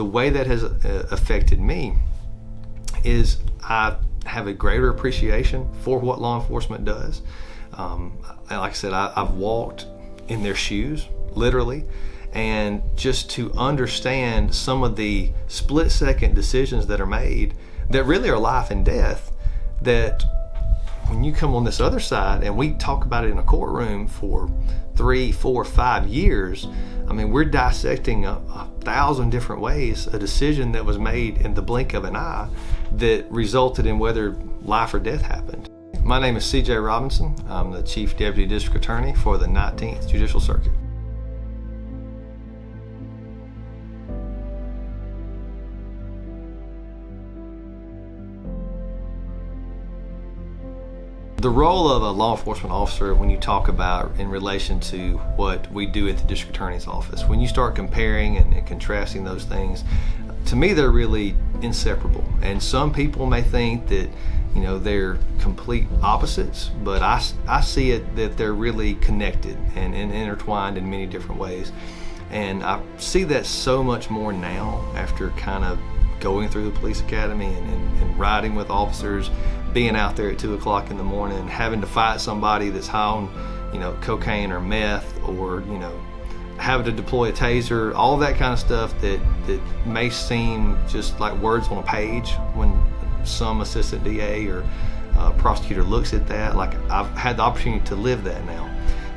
the way that has affected me is I have a greater appreciation for what law enforcement does. Like I said, I've walked in their shoes, literally, and just to understand some of the split-second decisions that are made that really are life and death, that when you come on this other side and we talk about it in a courtroom for 3, 4, 5 years, I mean, we're dissecting a 1,000 different ways a decision that was made in the blink of an eye that resulted in whether life or death happened. My name is C.J. Robinson. I'm the Chief Deputy District Attorney for the 19th Judicial Circuit. The role of a law enforcement officer, when you talk about in relation to what we do at the District Attorney's Office, when you start comparing and contrasting those things, to me they're really inseparable. And some people may think that, you know, they're complete opposites, but I see it that they're really connected and intertwined in many different ways. And I see that so much more now after kind of going through the police academy and riding with officers, being out there at 2 o'clock in the morning, having to fight somebody that's high on, you know, cocaine or meth, or, you know, having to deploy a taser, all that kind of stuff that may seem just like words on a page when some assistant DA or prosecutor looks at that. Like, I've had the opportunity to live that now.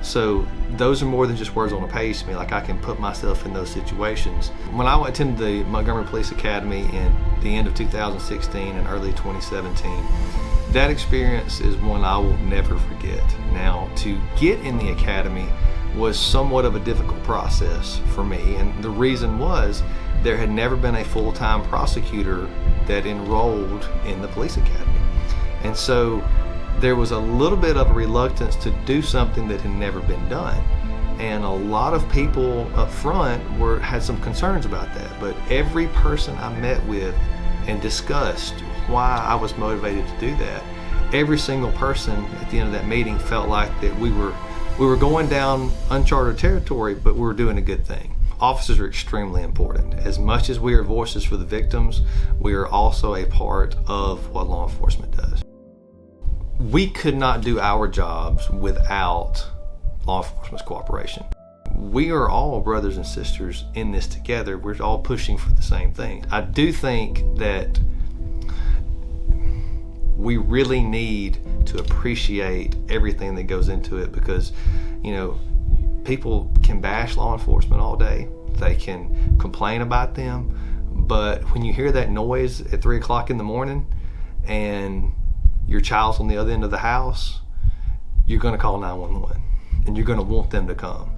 So those are more than just words on a page to me. Like, I can put myself in those situations. When I attended the Montgomery Police Academy in the end of 2016 and early 2017, that experience is one I will never forget. Now, to get in the academy was somewhat of a difficult process for me, and the reason was there had never been a full-time prosecutor that enrolled in the police academy. And so there was a little bit of a reluctance to do something that had never been done. And a lot of people up front had some concerns about that. But every person I met with and discussed why I was motivated to do that, every single person at the end of that meeting felt like that we were going down uncharted territory, but we were doing a good thing. Officers are extremely important. As much as we are voices for the victims, we are also a part of what law enforcement does. We could not do our jobs without law enforcement's cooperation. We are all brothers and sisters in this together. We're all pushing for the same thing. I do think that we really need to appreciate everything that goes into it, because, you know, people can bash law enforcement all day. They can complain about them. But when you hear that noise at 3 o'clock in the morning and your child's on the other end of the house, you're going to call 911 and you're going to want them to come.